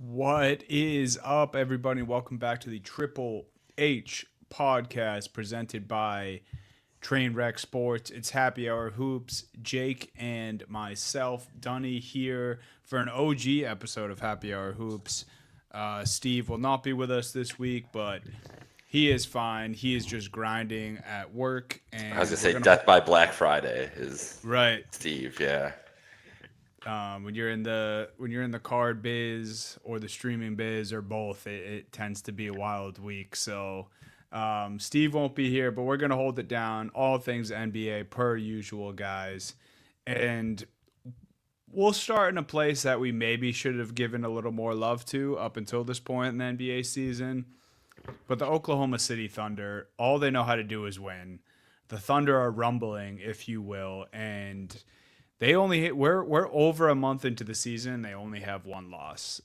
What is up, everybody? Welcome back to the Triple H podcast presented by Trainwreck Sports. It's Happy Hour Hoops. Jake and myself, Dunny, here for an OG episode of Happy Hour Hoops. Steve will not be with us this week, but he is fine. He is just grinding at work, I was and gonna we're say gonna Death by Black Friday is right. Steve. Yeah, When you're in the card biz or the streaming biz or both, it tends to be a wild week. So Steve won't be here, but we're gonna hold it down. All things NBA per usual, guys, and we'll start in a place that we maybe should have given a little more love to up until this point in the NBA season. But the Oklahoma City Thunder, all they know how to do is win. The Thunder are rumbling, if you will, and we're over a month into the season. They only have one loss.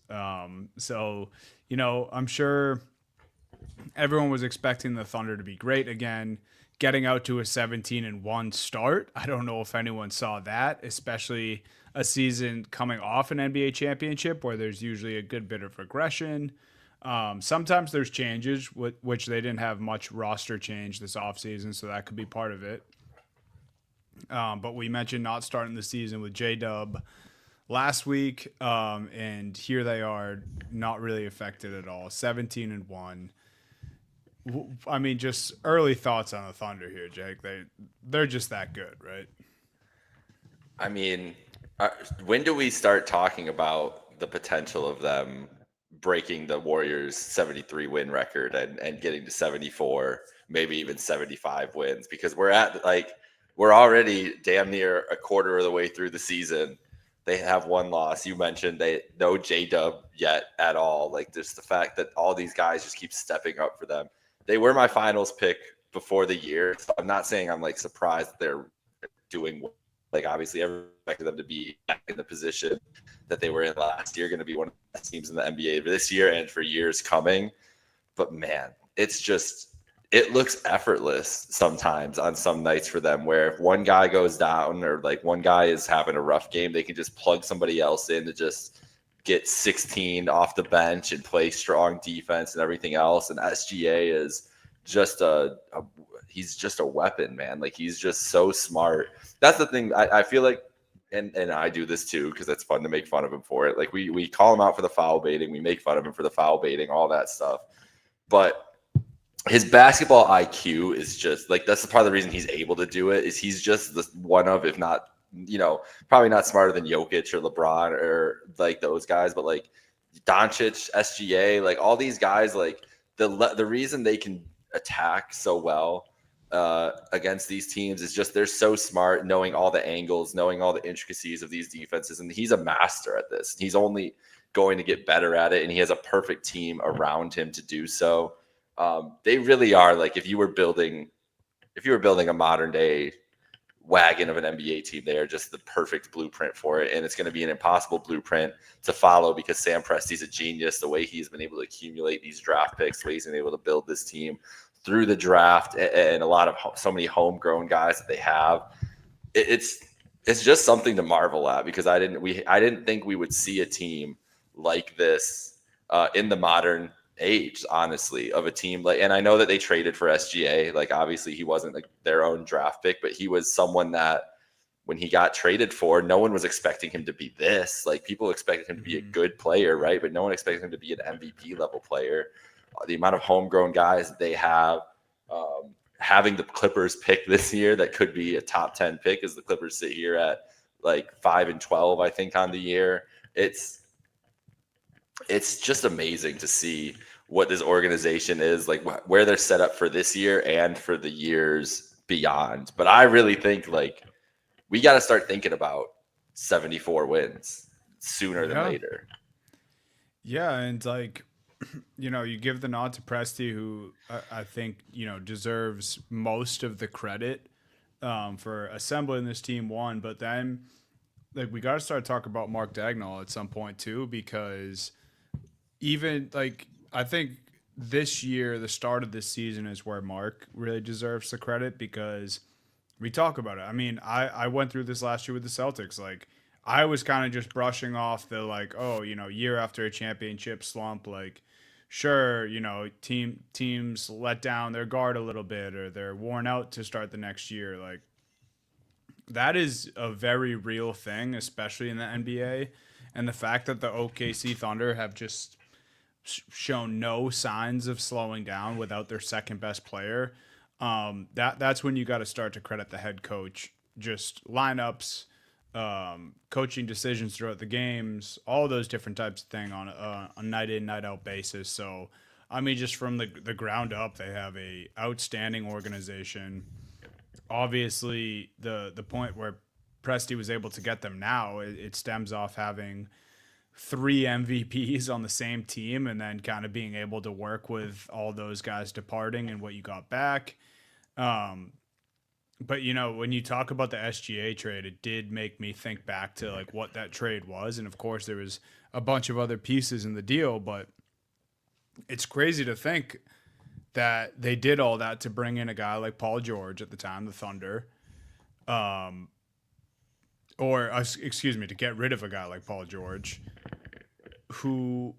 So I'm sure everyone was expecting the Thunder to be great again, getting out to a 17-1 start. I don't know if anyone saw that, especially a season coming off an NBA championship where there's usually a good bit of regression. Sometimes there's changes, which they didn't have much roster change this offseason, so that could be part of it. But we mentioned not starting the season with J Dub last week, and here they are, not really affected at all. 17-1. I mean, just early thoughts on the Thunder here, Jake. They're just that good, right? I mean, uh, when do we start talking about the potential of them breaking the Warriors' 73 win record and getting to 74, maybe even 75 wins? Because we're already damn near a quarter of the way through the season. They have one loss. You mentioned they no J Dub yet at all. Like just the fact that all these guys just keep stepping up for them. They were my finals pick before the year. So I'm not saying I'm like surprised that they're doing well. Like obviously everyone expected them to be back in the position that they were in last year, going to be one of the best teams in the NBA this year and for years coming. But man, it looks effortless sometimes on some nights for them where if one guy goes down or like one guy is having a rough game, they can just plug somebody else in to just get 16 off the bench and play strong defense and everything else. And SGA is just he's just a weapon, man. Like he's just so smart. That's the thing. I feel like and I do this too because it's fun to make fun of him for it. Like we call him out for the foul baiting, we make fun of him for the foul baiting, all that stuff. But his basketball IQ is just like that's the part of the reason he's able to do it is he's just the one of, if not, probably not smarter than Jokic or LeBron or like those guys, but like Doncic, SGA, like all these guys, like the reason they can attack so well against these teams is just they're so smart, knowing all the angles, knowing all the intricacies of these defenses, and he's a master at this. He's only going to get better at it, and he has a perfect team around him to do so. They really are like if you were building a modern day wagon of an NBA team, they are just the perfect blueprint for it. And it's going to be an impossible blueprint to follow because Sam Presti's a genius. The way he's been able to accumulate these draft picks, the way he's been able to build this team through the draft and a lot of so many homegrown guys that they have. It's just something to marvel at because I didn't think we would see a team like this in the modern age, honestly, of a team like, and I know that they traded for SGA. Like, obviously, he wasn't like their own draft pick, but he was someone that when he got traded for, no one was expecting him to be this. Like, people expected him to be a good player, right? But no one expected him to be an MVP level player. The amount of homegrown guys that they have, having the Clippers pick this year that could be a top 10 pick as the Clippers sit here at like 5-12, I think, on the year. It's just amazing to see what this organization is like, where they're set up for this year and for the years beyond. But I really think like we got to start thinking about 74 wins sooner than Yeah. later. Yeah, and like you give the nod to Presti, who I think deserves most of the credit for assembling this team. One, but then like we got to start talking about Mark Dagnall at some point too, because even like I think this year, the start of this season is where Mark really deserves the credit because we talk about it. I mean, I went through this last year with the Celtics. Like, I was kind of just brushing off the like, oh, year after a championship slump, like sure, teams let down their guard a little bit or they're worn out to start the next year. Like that is a very real thing, especially in the NBA. And the fact that the OKC Thunder have just shown no signs of slowing down without their second best player, that's when you got to start to credit the head coach. Just lineups, coaching decisions throughout the games, all those different types of thing on a night in night out basis. So, I mean, just from the ground up, they have a outstanding organization. Obviously, the point where Presti was able to get them now, it stems off having three MVPs on the same team and then kind of being able to work with all those guys departing and what you got back. Um, but when you talk about the SGA trade, it did make me think back to like what that trade was, and of course there was a bunch of other pieces in the deal, but it's crazy to think that they did all that to bring in a guy like Paul George at the time, the Thunder, um, or excuse me, to get rid of a guy like Paul George, who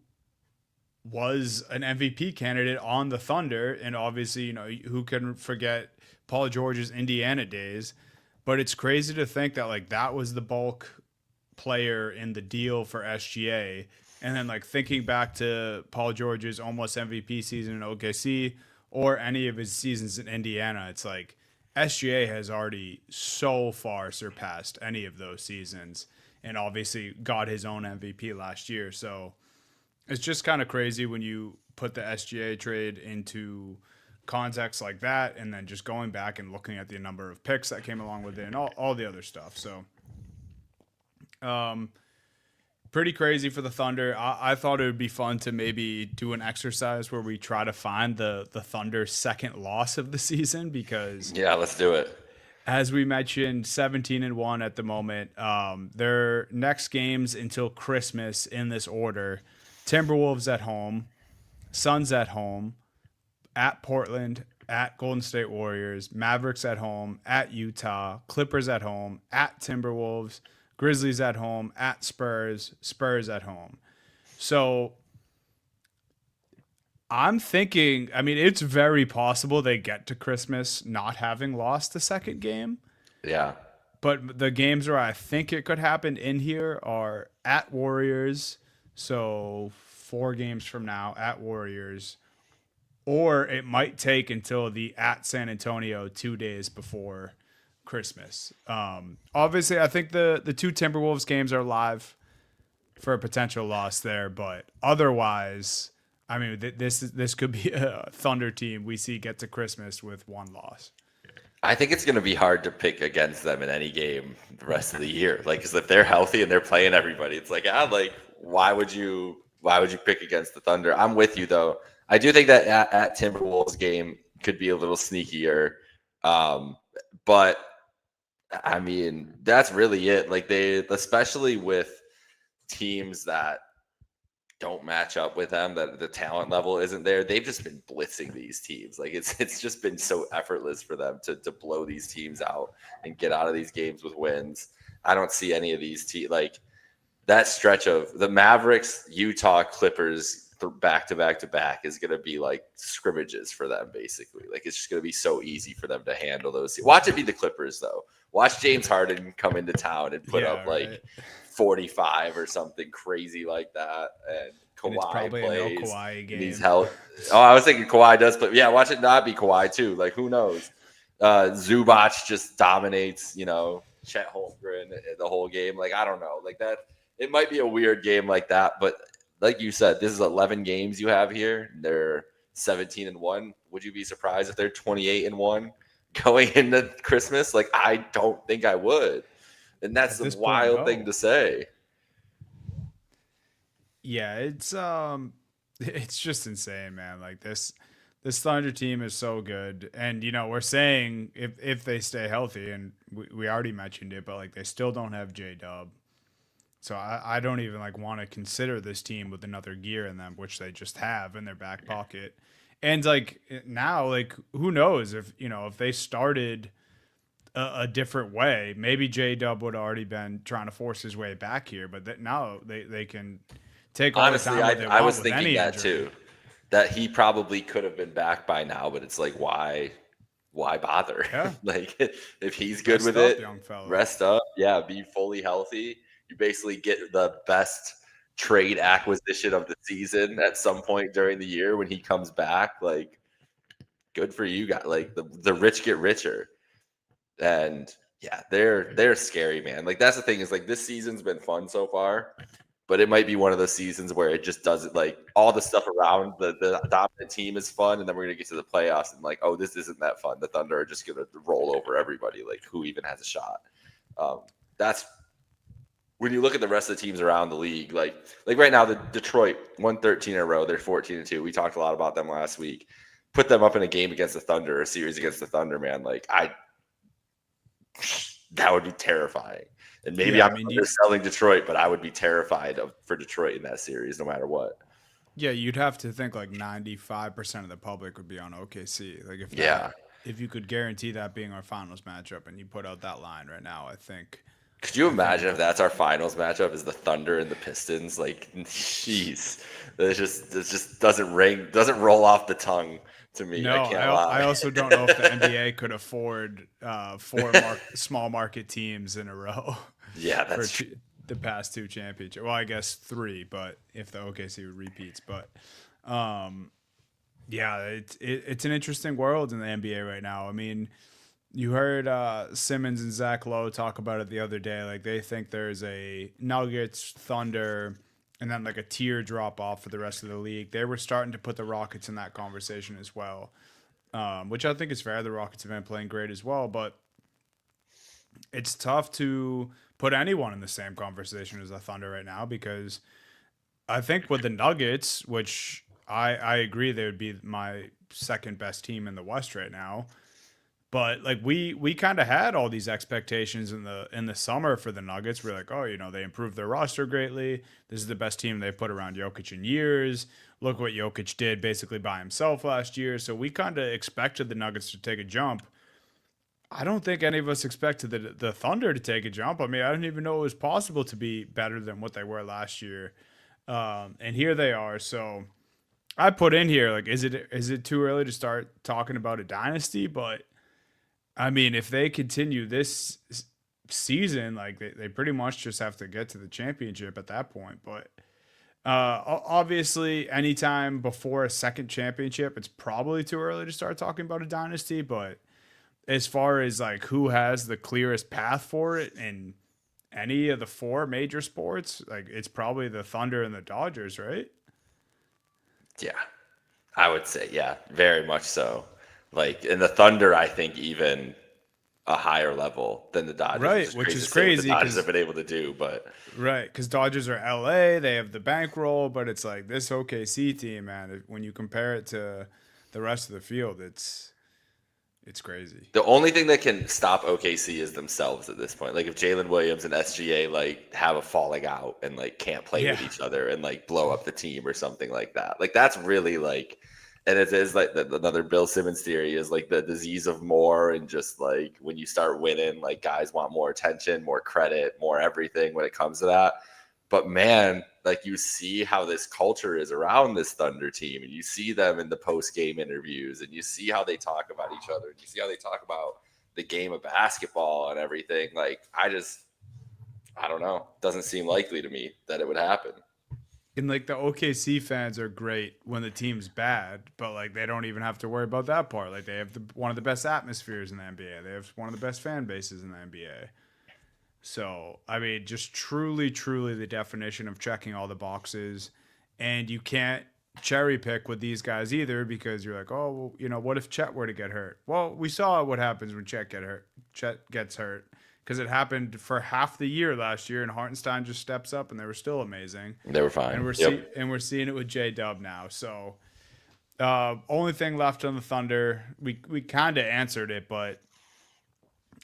was an MVP candidate on the Thunder, and obviously, who can forget Paul George's Indiana days? But it's crazy to think that like that was the bulk player in the deal for SGA, and then like thinking back to Paul George's almost MVP season in OKC or any of his seasons in Indiana, it's like SGA has already so far surpassed any of those seasons, and obviously got his own MVP last year. So it's just kind of crazy when you put the SGA trade into context like that, and then just going back and looking at the number of picks that came along with it and all the other stuff. So, pretty crazy for the Thunder. I thought it would be fun to maybe do an exercise where we try to find the Thunder's second loss of the season because, Yeah, let's do it. as we mentioned, 17-1 at the moment. Their next games until Christmas in this order: Timberwolves at home, Suns at home, at Portland, at Golden State Warriors, Mavericks at home, at Utah, Clippers at home, at Timberwolves, Grizzlies at home, at Spurs, Spurs at home. So I'm thinking, I mean, it's very possible they get to Christmas not having lost the second game. Yeah. But the games where I think it could happen in here are at Warriors. So 4 games from now at Warriors, or it might take until the at San Antonio 2 days before Christmas. Obviously, I think the two Timberwolves games are live for a potential loss there, but otherwise, I mean, this could be a Thunder team we see get to Christmas with one loss. I think it's going to be hard to pick against them in any game the rest of the year. Like, because if they're healthy and they're playing everybody, it's like, why would you pick against the Thunder? I'm with you though. I do think that at Timberwolves game could be a little sneakier, but I mean that's really it. Like especially with teams that don't match up with them, that the talent level isn't there. They've just been blitzing these teams. Like it's just been so effortless for them to blow these teams out and get out of these games with wins. I don't see any of these teams like that stretch of the Mavericks, Utah, Clippers back to back is going to be like scrimmages for them basically. Like it's just going to be so easy for them to handle those. Watch it be the Clippers though. Watch James Harden come into town and put up like 45 or something crazy like that. And Kawhi plays. No Kawhi game. He's held. Oh, I was thinking Kawhi does play. Yeah, watch it not be Kawhi too. Like who knows? Zubac just dominates, Chet Holmgren the whole game. Like I don't know. Like that it might be a weird game like that, but like you said, this is 11 games you have here. They're 17-1. Would you be surprised if they're 28-1 going into Christmas? Like, I don't think I would. And that's the wild thing to say. Yeah, it's just insane, man. Like this Thunder team is so good. And we're saying if they stay healthy, and we already mentioned it, but like they still don't have J-Dub. So I don't even like want to consider this team with another gear in them, which they just have in their back pocket. And like now, like who knows if they started a different way. Maybe J Dub would have already been trying to force his way back here, but now they can take all the Honestly, time what they I want was with thinking any that injury. too. That he probably could have been back by now, but it's like why bother? Yeah, Like if he's good rest with up, it, young fella. rest up, yeah, be fully healthy. You basically get the best trade acquisition of the season at some point during the year when he comes back. Like good for you guys. Like the rich get richer. And yeah, they're scary, man. Like that's the thing is like this season's been fun so far, but it might be one of those seasons where it just doesn't like all the stuff around the dominant team is fun, and then we're gonna get to the playoffs and like, oh, this isn't that fun. The Thunder are just gonna roll over everybody. Like who even has a shot? That's when you look at the rest of the teams around the league. Like right now, the Detroit won 13 in a row. They're 14-2. We talked a lot about them last week. Put them up in a game against the Thunder, a series against the Thunder, man. Like that would be terrifying. And maybe Yeah, I I'm mean, underselling Detroit, but I would be terrified for Detroit in that series, no matter what. yeah, you'd have to think like 95% of the public would be on OKC. Like Yeah. if you could guarantee that being our finals matchup, and you put out that line right now, Could you I think imagine if that's our finals matchup is the Thunder and the Pistons? Like, jeez, it just doesn't roll off the tongue to me. I no, can't I lie. also don't know if the NBA could afford small market teams in a row Yeah, for that's true. the past two championships. Well, I guess three, but if the OKC repeats, but um, yeah, it's an interesting world in the NBA right now. I mean, you heard Simmons and Zach Lowe talk about it the other day. Like they think there's a Nuggets, Thunder, and then like a tier drop off for the rest of the league. They were starting to put the Rockets in that conversation as well, which I think is fair. The Rockets have been playing great as well, but it's tough to put anyone in the same conversation as the Thunder right now because I think with the Nuggets, which I agree they would be my second best team in the West right now. But like we kind of had all these expectations in the summer for the Nuggets. We're like, oh, they improved their roster greatly. This is the best team they've put around Jokic in years. Look what Jokic did basically by himself last year. So we kind of expected the Nuggets to take a jump. I don't think any of us expected the Thunder to take a jump. I mean, I didn't even know it was possible to be better than what they were last year. And here they are. So I put in here like, is it too early to start talking about a dynasty? But I mean, if they continue this season, like they pretty much just have to get to the championship at that point. But obviously, anytime before a second championship, it's probably too early to start talking about a dynasty. But as far as like who has the clearest path for it in any of the four major sports, like it's probably the Thunder and the Dodgers, right? Yeah, I would say, yeah, very much so. Like in the Thunder, I think even a higher level than the Dodgers, which Right, is which crazy is to say what the crazy Dodgers have because been able to do. But Dodgers are LA, they have the bankroll, but it's like this OKC team, man. When you compare it to the rest of the field, it's crazy. the only thing that can stop OKC is themselves at this point. Like if Jalen Williams and SGA like have a falling out and like can't play Yeah, with each other and like blow up the team or something like that. Like that's really like, and it is like another Bill Simmons theory is like the disease of more, and just like when you start winning, like guys want more attention, more credit, more everything when it comes to that. But man, like you see how this culture is around this Thunder team, and you see them in the post game interviews, and you see how they talk about each other, and you see how they talk about the game of basketball and everything. Like I don't know. Doesn't seem likely to me that it would happen. and like the OKC fans are great when the team's bad, but like they don't even have to worry about that part. Like they have one of the best atmospheres in the NBA. They have one of the best fan bases in the NBA. So, I mean, just truly, truly the definition of checking all the boxes. And you can't cherry pick with these guys either because you're like, oh, well, what if Chet were to get hurt? Well, we saw what happens when Chet get hurt. Chet gets hurt because it happened for half the year last year, and Hartenstein just steps up, and they were still amazing. They were fine. And Yep. we're seeing it with J Dub now. So, only thing left on the Thunder, we kind of answered it, but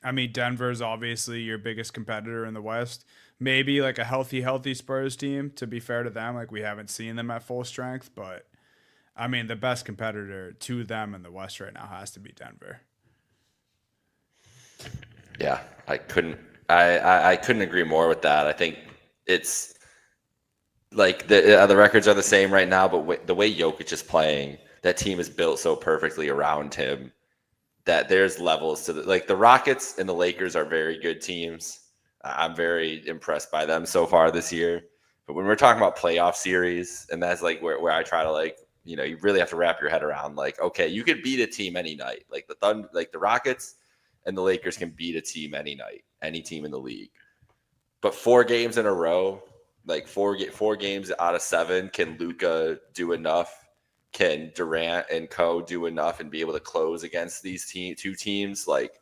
I mean, Denver's obviously your biggest competitor in the West. Maybe like a healthy Spurs team, to be fair to them. Like, we haven't seen them at full strength, but I mean, the best competitor to them in the West right now has to be Denver. Yeah, I couldn't. I couldn't agree more with that. I think it's like the records are the same right now, but the way Jokic is playing, that team is built so perfectly around him that there's levels to like the Rockets and the Lakers are very good teams. I'm very impressed by them so far this year. But when we're talking about playoff series, and that's like where I try to like, you really have to wrap your head around like, okay, you could beat a team any night. Like the Rockets and the Lakers can beat a team any night, any team in the league. But 4 games in a row, like four games out of 7, can Luka do enough? Can Durant and Co do enough and be able to close against these two teams? Like,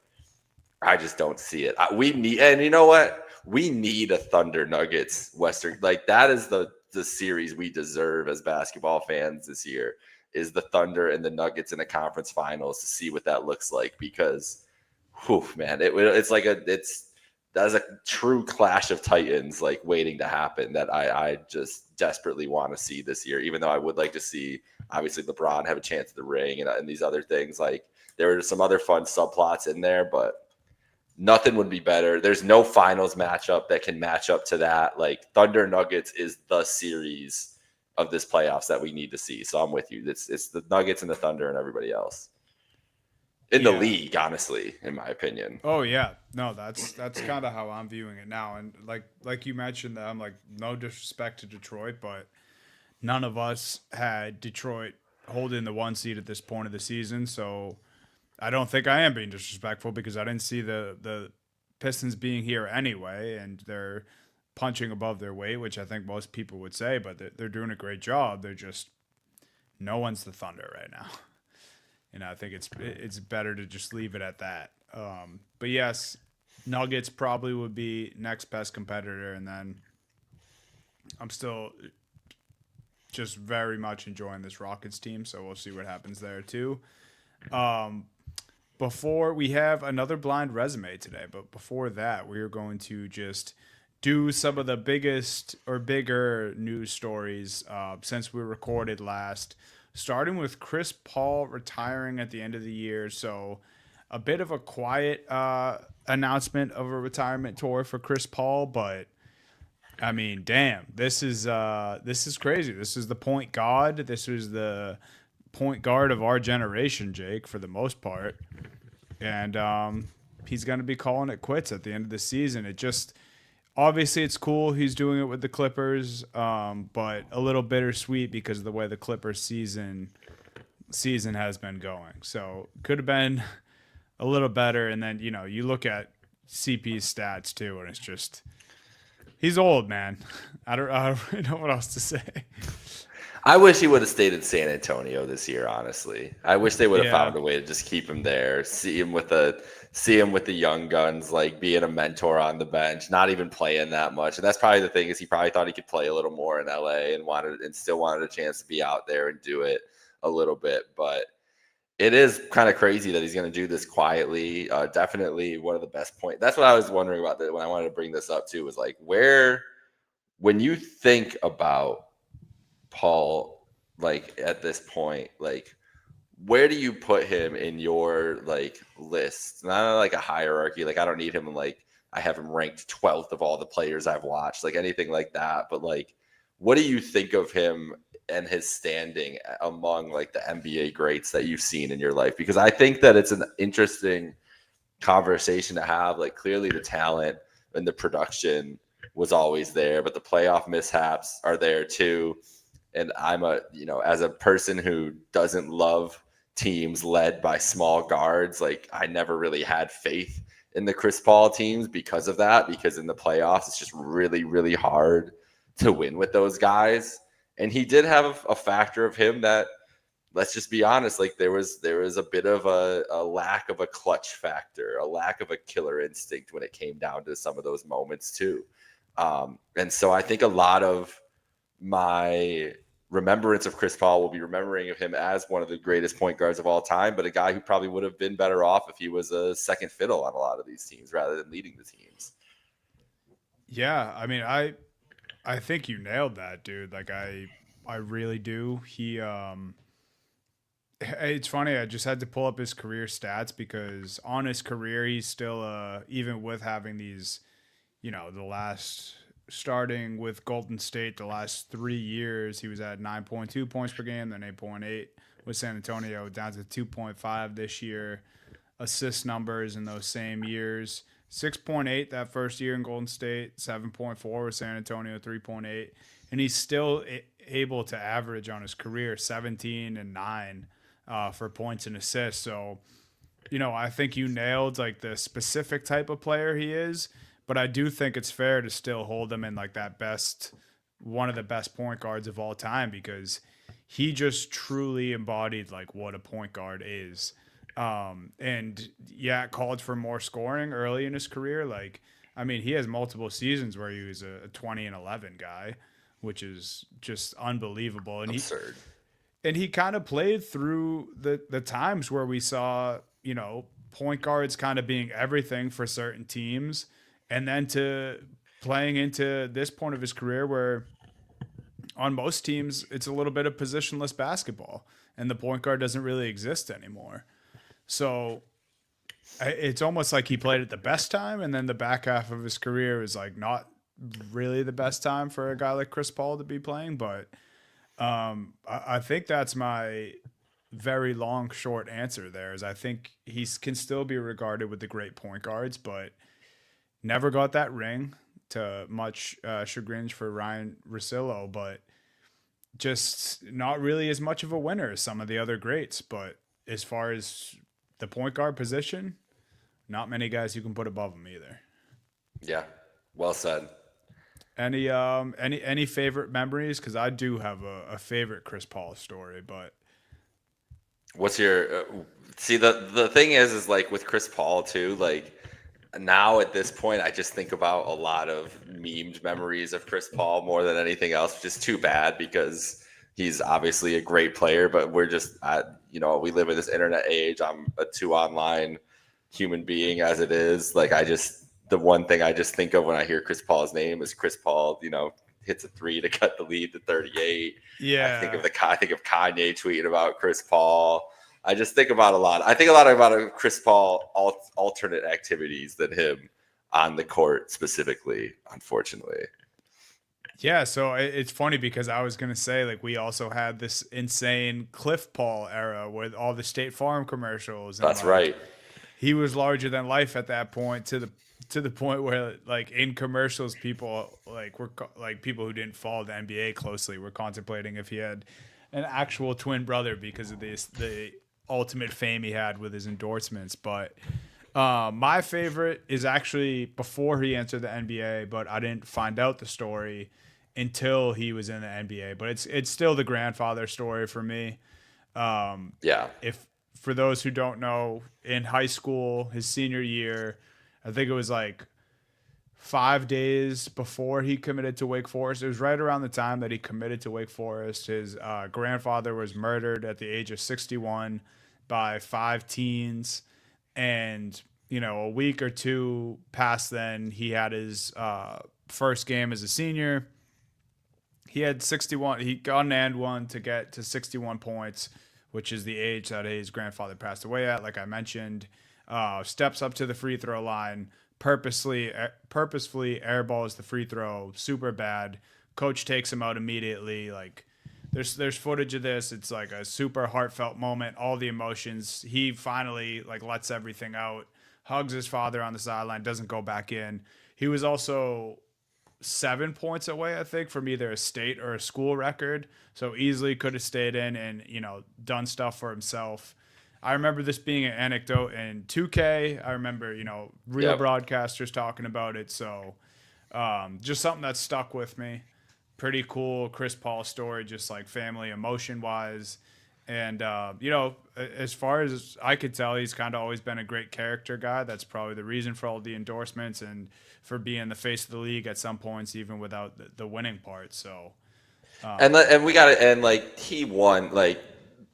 I just don't see it. We need, and you know what? We need a Thunder Nuggets Western. Like that is the series we deserve as basketball fans this year. Is the Thunder and the Nuggets in the conference finals to see what that looks like because, whew, man, it's like that's a true clash of titans like waiting to happen that I just desperately want to see this year. Even though I would like to see obviously LeBron have a chance at the ring and these other things. Like there were some other fun subplots in there, but nothing would be better. There's no finals matchup that can match up to that. Like Thunder Nuggets is the series of this playoffs that we need to see. So I'm with you. It's the Nuggets and the Thunder and everybody else in the Yeah. league, honestly, in my opinion. Oh yeah. No, that's kind of how I'm viewing it now. And like you mentioned, that I'm like no disrespect to Detroit, but none of us had Detroit holding the 1 seed at this point of the season. So I don't think I am being disrespectful because I didn't see the Pistons being here anyway, and they're punching above their weight, which I think most people would say. But they're doing a great job. They're just no one's the Thunder right now. I think it's better to just leave it at that. But yes, Nuggets probably would be next best competitor, and then I'm still just very much enjoying this Rockets team. So we'll see what happens there too. Um, before we have another blind resume today, but before that, we are going to just do some of the biggest or bigger news stories since we recorded last, starting with Chris Paul retiring at the end of the year. So, a bit of a quiet announcement of a retirement tour for Chris Paul, but I mean, damn, this is crazy. This is the point god. This was the point guard of our generation, Jake, for the most part, and he's going to be calling it quits at the end of the season. It just obviously it's cool he's doing it with the Clippers, but a little bittersweet because of the way the Clippers season has been going. So could have been a little better. And then you look at CP's stats too, and it's just he's old, man. I don't really know what else to say. I wish he would have stayed in San Antonio this year. Honestly, I wish they would have Yeah. found a way to just keep him there, see him with the young guns, like being a mentor on the bench, not even playing that much. And that's probably the thing is he probably thought he could play a little more in LA and still wanted a chance to be out there and do it a little bit. But it is kind of crazy that he's going to do this quietly. Definitely one of the best points. That's what I was wondering about that when I wanted to bring this up too. Was like when you think about Paul, like at this point, like where do you put him in your like list? Not like a hierarchy. Like I don't need him like I have him ranked 12th of all the players I've watched, like anything like that. But like, what do you think of him and his standing among like the NBA greats that you've seen in your life? Because I think that it's an interesting conversation to have. Like clearly the talent and the production was always there, but the playoff mishaps are there too. And I'm as a person who doesn't love teams led by small guards, like I never really had faith in the Chris Paul teams because of that, because in the playoffs, it's just really, really hard to win with those guys. And he did have a factor of him that, let's just be honest, like there was a bit of a lack of a clutch factor, a lack of a killer instinct when it came down to some of those moments too. And so I think a lot of my remembrance of Chris Paul will be remembering of him as one of the greatest point guards of all time, but a guy who probably would have been better off if he was a second fiddle on a lot of these teams rather than leading the teams. Yeah, I mean, I think you nailed that, dude. Like I really do. It's funny. I just had to pull up his career stats because on his career, he's still, even with having these, the last starting with Golden State, the last 3 years, he was at 9.2 points per game, then 8.8 with San Antonio, down to 2.5 this year. Assist numbers in those same years: 6.8 that first year in Golden State, 7.4 with San Antonio, 3.8, and he's still able to average on his career 17 and 9 for points and assists. So, I think you nailed like the specific type of player he is, but I do think it's fair to still hold him in like that best, one of the best point guards of all time, because he just truly embodied like what a point guard is. And yeah, it called for more scoring early in his career. Like, I mean, he has multiple seasons where he was a 20 and 11 guy, which is just unbelievable. Absurd. And he kind of played through the times where we saw, point guards kind of being everything for certain teams, and then to playing into this point of his career where on most teams it's a little bit of positionless basketball and the point guard doesn't really exist anymore. So it's almost like he played at the best time, and then the back half of his career is like not really the best time for a guy like Chris Paul to be playing. But I think that's my very long short answer there. Is I think he can still be regarded with the great point guards, but never got that ring, to much chagrin for Ryan Russillo, but just not really as much of a winner as some of the other greats. But as far as the point guard position, not many guys you can put above him either. Yeah, well said. Any favorite memories? Because I do have a favorite Chris Paul story, but What's your see the thing is like with Chris Paul too, like now at this point I just think about a lot of memed memories of Chris Paul more than anything else, which is too bad because he's obviously a great player, but we're just we live in this internet age. I'm a too online human being as it is. Like the one thing I just think of when I hear Chris Paul's name is Chris Paul, hits a three to cut the lead to 38. yeah, I think of Kanye tweeting about Chris Paul. I just think about a lot. I think a lot about Chris Paul alternate activities than him on the court specifically, unfortunately. yeah. So it's funny because I was gonna say like we also had this insane Cliff Paul era with all the State Farm commercials, and That's like right. he was larger than life at that point, to the point where like in commercials people like were like people who didn't follow the NBA closely were contemplating if he had an actual twin brother because of the ultimate fame he had with his endorsements. But my favorite is actually before he entered the NBA, but I didn't find out the story until he was in the NBA. But it's still the grandfather story for me. Yeah. If For those who don't know, in high school, his senior year, I think it was like 5 days before he committed to Wake Forest. It was right around the time that he committed to Wake Forest. His grandfather was murdered at the age of 61 by five teens. And, a week or two past then, he had his first game as a senior. He had 61. He got an and one to get to 61 points, which is the age that his grandfather passed away at, like I mentioned. Steps up to the free throw line, purposefully airballs the free throw, super bad. Coach takes him out immediately. Like there's footage of this. It's like a super heartfelt moment. All the emotions. He finally like lets everything out. Hugs his father on the sideline. Doesn't go back in. He was also 7 points away, I think, from either a state or a school record. So easily could have stayed in and, done stuff for himself. I remember this being an anecdote in 2K. I remember, real Yep. broadcasters talking about it. So just something that stuck with me. Pretty cool Chris Paul story, just like family emotion wise. And, as far as I could tell, he's kind of always been a great character guy. That's probably the reason for all the endorsements and for being the face of the league at some points, even without the winning part. So, And we got it. And like he won. Like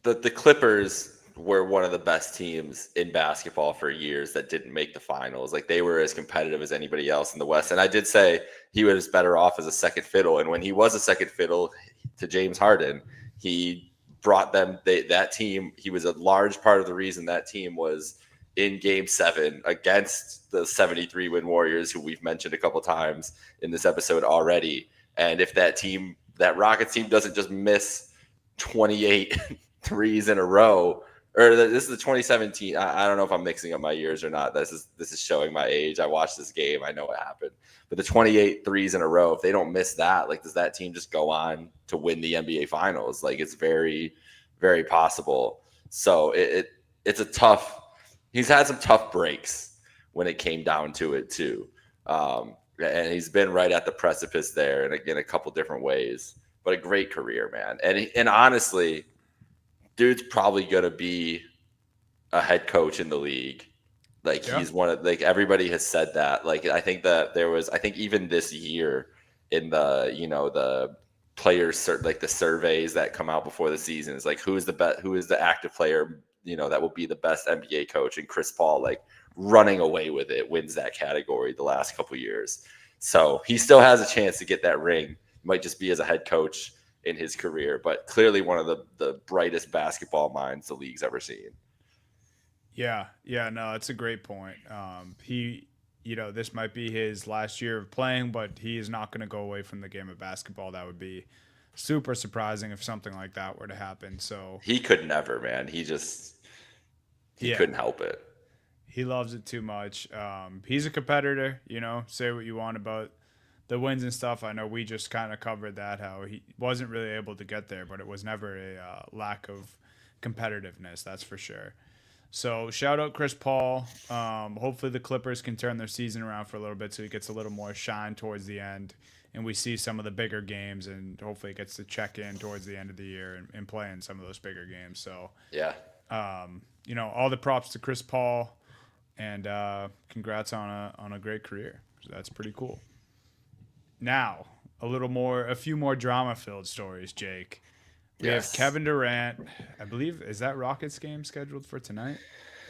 the Clippers were one of the best teams in basketball for years that didn't make the finals. Like they were as competitive as anybody else in the West. And I did say he was better off as a second fiddle. And when he was a second fiddle to James Harden, he brought them that team. He was a large part of the reason that team was in Game 7 against the 73 win Warriors, who we've mentioned a couple times in this episode already. And if that Rockets team doesn't just miss 28 threes in a row, or this is the 2017. I don't know if I'm mixing up my years or not. This is showing my age. I watched this game. I know what happened. But the 28 threes in a row, if they don't miss that, like, does that team just go on to win the NBA Finals? Like, it's very, very possible. So it's a tough. He's had some tough breaks when it came down to it too, and he's been right at the precipice there, and again, a couple different ways. But a great career, man. And honestly, dude's probably gonna be a head coach in the league. Like, Yeah. he's one of, like, everybody has said that. Like, I think that I think even this year in the, the players, like the surveys that come out before the season, is like, who is the active player, that will be the best NBA coach, and Chris Paul, like, running away with it, wins that category the last couple years. So he still has a chance to get that ring. Might just be as a head coach in his career, but clearly one of the brightest basketball minds the league's ever seen. Yeah, no, it's a great point. This might be his last year of playing, but he is not going to go away from the game of basketball. That would be super surprising if something like that were to happen. So He could never, man. He yeah, couldn't help it. he loves it too much. He's a competitor. Say what you want about the wins and stuff. I know we just kind of covered that, how he wasn't really able to get there, but it was never a lack of competitiveness. That's for sure. So shout out Chris Paul. Hopefully the Clippers can turn their season around for a little bit, so he gets a little more shine towards the end, and we see some of the bigger games, and hopefully he gets to check in towards the end of the year and play in some of those bigger games. So Yeah. all the props to Chris Paul, and congrats on a great career. So that's pretty cool. Now, a few more drama-filled stories, Jake. We have Yes. Kevin Durant. I believe, is that Rockets game scheduled for tonight?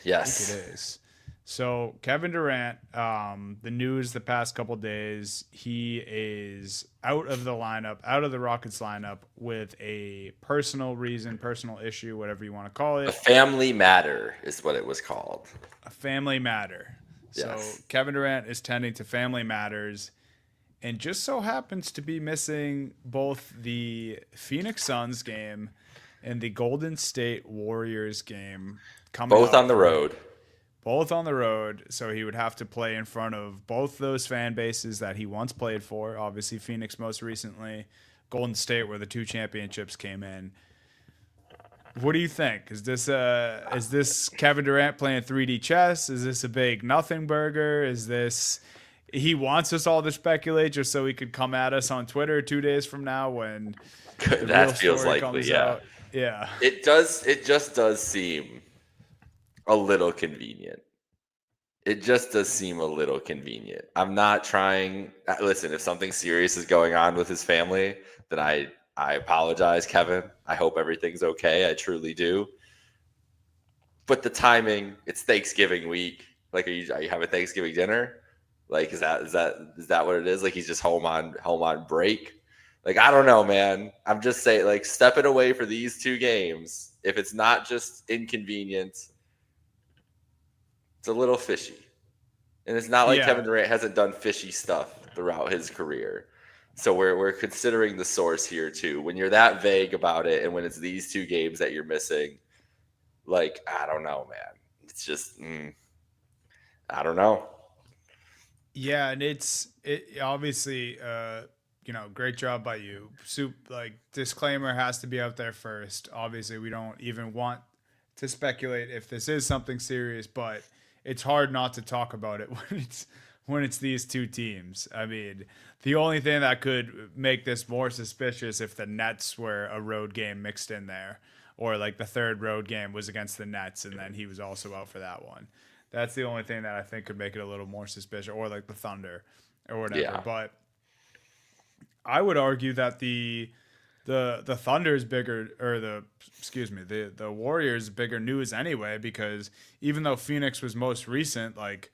Yes. I think it is. So Kevin Durant, the news the past couple days, he is out of the lineup, out of the Rockets lineup with a personal reason, personal issue, whatever you want to call A it, family matter is what it was called. a family matter. So Yes. Kevin Durant is tending to family matters, and just so happens to be missing both the Phoenix Suns game and the Golden State Warriors game coming Both up. on the road. Both on the road, so he would have to play in front of both those fan bases that he once played for. Obviously, Phoenix most recently, Golden State, where the two championships came in. What do you think? Is this Kevin Durant playing 3D chess? Is this a big nothing burger? Is this he wants us all to speculate just so he could come at us on Twitter 2 days from now when the real That feels story likely, comes yeah. out? Yeah. It just does seem a little convenient. It just does seem a little convenient. I'm not trying. Listen, if something serious is going on with his family, then I apologize, Kevin. I hope everything's okay. I truly do. But the timing, it's Thanksgiving week. Like, are you having Thanksgiving dinner? Like, is that what it is? Like, he's just home on break. Like, I don't know, man. I'm just saying, like, stepping away for these two games, if it's not just inconvenient, it's a little fishy. And it's not like Yeah. Kevin Durant hasn't done fishy stuff throughout his career. So we're considering the source here too. When you're that vague about it, and when it's these two games that you're missing, like, I don't know, man. It's just I don't know. Yeah, and it obviously great job by you. Like, disclaimer has to be out there first. Obviously, we don't even want to speculate if this is something serious, but it's hard not to talk about it when it's these two teams. I mean, the only thing that could make this more suspicious if the Nets were a road game mixed in there, or like the third road game was against the Nets and then he was also out for that one. That's the only thing that I think could make it a little more suspicious, or like the Thunder or whatever. Yeah. But I would argue that the Thunder's bigger, or the Warriors bigger news anyway, because even though Phoenix was most recent, like,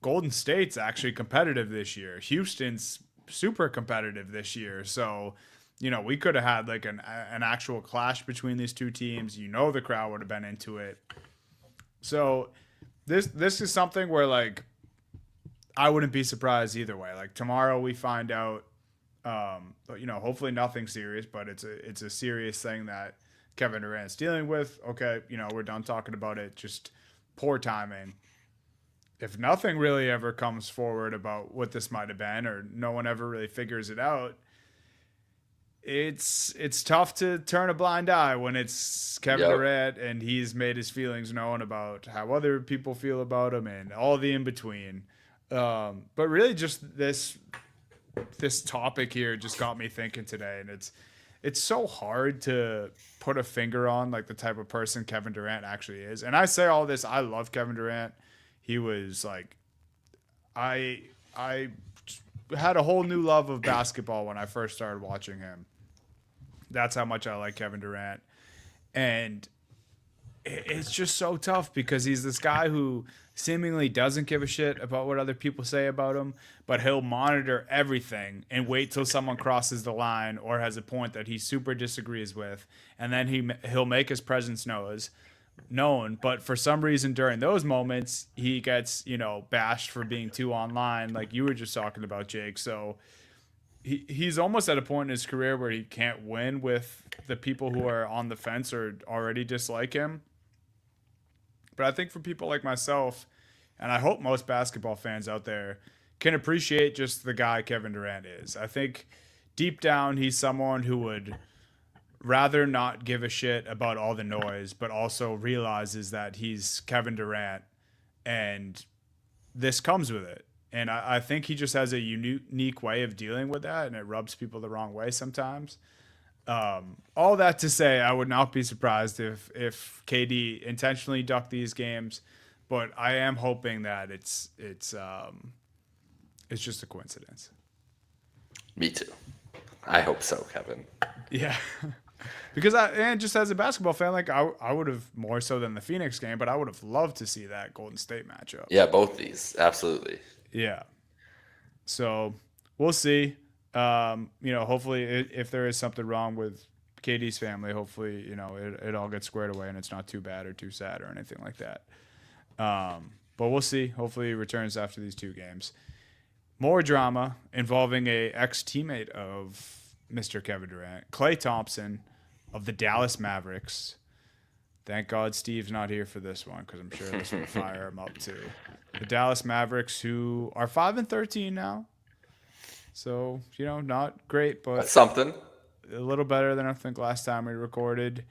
Golden State's actually competitive this year. Houston's super competitive this year. So we could have had like an actual clash between these two teams. The crowd would have been into it. So this is something where like I wouldn't be surprised either way. Like tomorrow we find out, but hopefully nothing serious, but it's a serious thing that Kevin Durant's dealing with. Okay, we're done talking about it. Just poor timing. If nothing really ever comes forward about what this might have been, or no one ever really figures it out, it's tough to turn a blind eye when it's Kevin Yep. Durant and he's made his feelings known about how other people feel about him and all the in between. But really, just this topic here just got me thinking today, and it's so hard to put a finger on like the type of person Kevin Durant actually is. And I say all this, I love Kevin Durant. He was like I had a whole new love of basketball when I first started watching him. That's how much I like Kevin Durant. And it's just so tough because he's this guy who seemingly doesn't give a shit about what other people say about him, but he'll monitor everything and wait till someone crosses the line or has a point that he super disagrees with, and then he'll make his presence known. But for some reason during those moments, he gets bashed for being too online, like you were just talking about, Jake. So he's almost at a point in his career where he can't win with the people who are on the fence or already dislike him. But I think for people like myself, and I hope most basketball fans out there can appreciate just the guy Kevin Durant is. I think deep down he's someone who would rather not give a shit about all the noise, but also realizes that he's Kevin Durant and this comes with it. And I think he just has a unique way of dealing with that, and it rubs people the wrong way sometimes. All that to say, I would not be surprised if KD intentionally ducked these games, but I am hoping that it's just a coincidence. Me too. I hope so, Kevin. Yeah, because and just as a basketball fan, like I would have more so than the Phoenix game, but I would have loved to see that Golden State matchup. Yeah, both these. Absolutely. Yeah. So we'll see. Hopefully, if there is something wrong with KD's family, hopefully, it all gets squared away and it's not too bad or too sad or anything like that. But we'll see. Hopefully, he returns after these two games. More drama involving a ex-teammate of Mr. Kevin Durant, Klay Thompson of the Dallas Mavericks. Thank God Steve's not here for this one because I'm sure this will fire him up too. The Dallas Mavericks, who are 5-13 now. So, not great, but That's something. a little better than I think last time we recorded.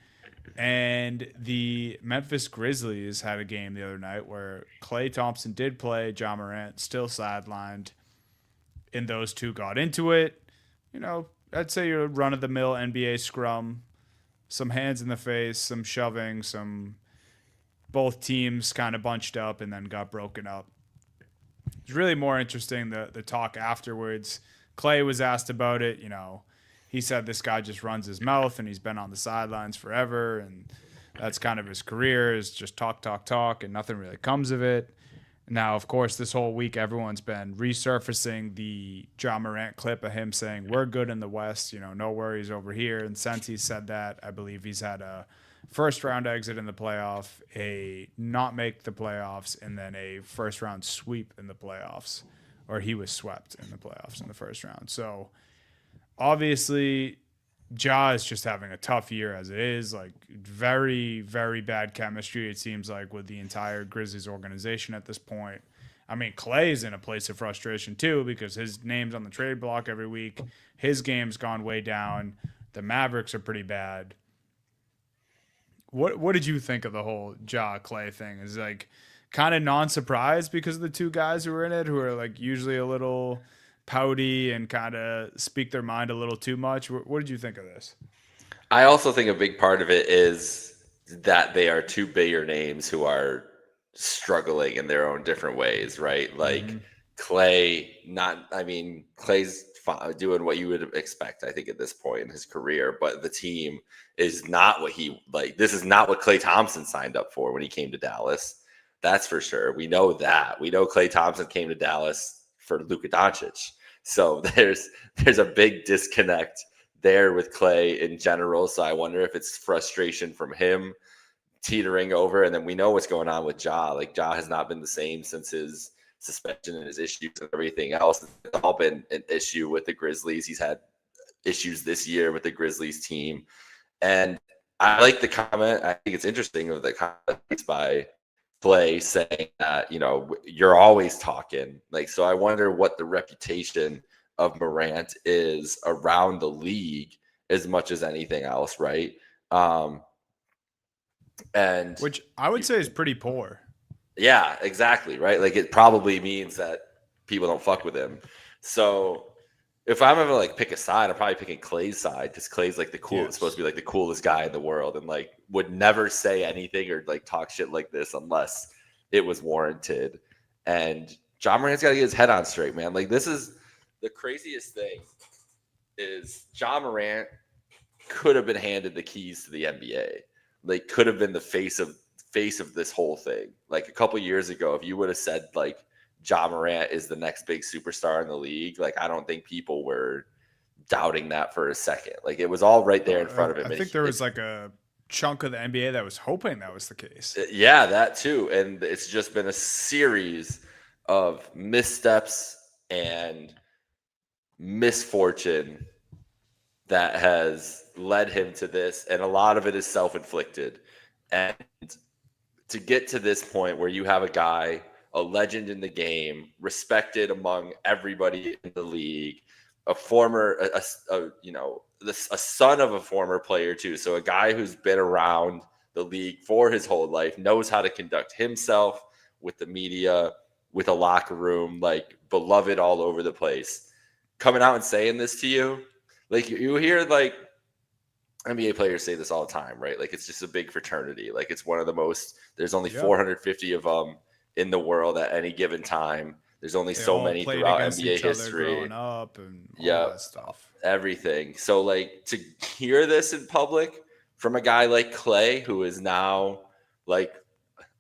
And the Memphis Grizzlies had a game the other night where Klay Thompson did play, Ja Morant still sidelined, and those two got into it. I'd say your run-of-the-mill NBA scrum, some hands in the face, some shoving, both teams kind of bunched up and then got broken up. It's really more interesting the talk afterwards. Klay was asked about it. He said this guy just runs his mouth and he's been on the sidelines forever, and that's kind of his career is just talk, and nothing really comes of it. Now, of course, this whole week everyone's been resurfacing the Ja Morant clip of him saying we're good in the West, no worries over here. And since he said that, I believe he's had a first round exit in the playoff, a not make the playoffs, and then a first round sweep in the playoffs, or he was swept in the playoffs in the first round. So obviously Ja is just having a tough year as it is, like very, very bad chemistry, it seems like, with the entire Grizzlies organization at this point. I mean, Clay's in a place of frustration too because his name's on the trade block every week. His game's gone way down. The Mavericks are pretty bad. What did you think of the whole Ja Klay thing? Is like kind of non-surprised because of the two guys who were in it, who are like usually a little pouty and kind of speak their mind a little too much. What did you think of this? I also think a big part of it is that they are two bigger names who are struggling in their own different ways, right? Like Clay's doing what you would expect, I think, at this point in his career, but the team is not what this is not what Klay Thompson signed up for when he came to Dallas. That's for sure. We know that. We know Klay Thompson came to Dallas for Luka Doncic. So there's a big disconnect there with Clay in general. So I wonder if it's frustration from him teetering over. And then we know what's going on with Ja. Like Ja has not been the same since his suspension and his issues and everything else. It's all been an issue with the Grizzlies. He's had issues this year with the Grizzlies team. And I like the comment. I think it's interesting of the comments by Clay saying that, you're always talking. Like, so I wonder what the reputation of Morant is around the league as much as anything else, right? And Which I would say is pretty poor. yeah, exactly, right? Like it probably means that people don't fuck with him. So if I'm ever like pick a side, I'm probably picking Clay's side because Clay's like supposed Yes. to be like the coolest guy in the world, and like would never say anything or like talk shit like this unless it was warranted. And John Morant's got to get his head on straight, man. Like this is the craziest thing is John Morant could have been handed the keys to the NBA. Like could have been the face of this whole thing. Like a couple years ago, if you would have said like Ja Morant is the next big superstar in the league, like I don't think people were doubting that for a second. Like it was all right there in front of I him. And think there was like a chunk of the NBA that was hoping that was the case. yeah, that too. And it's just been a series of missteps and misfortune that has led him to this. And a lot of it is self inflicted. And to get to this point where you have a guy, a legend in the game, respected among everybody in the league, a former, a son of a former player too. So a guy who's been around the league for his whole life, knows how to conduct himself with the media, with a locker room, like beloved all over the place. Coming out and saying this to you, like you hear like NBA players say this all the time, right? Like it's just a big fraternity. Like it's one of the most. There's only Yep. 450 of them in the world at any given time. There's only They so all many played throughout against NBA each other history. growing up and all Yeah, that stuff. everything. So like to hear this in public from a guy like Clay, who is now like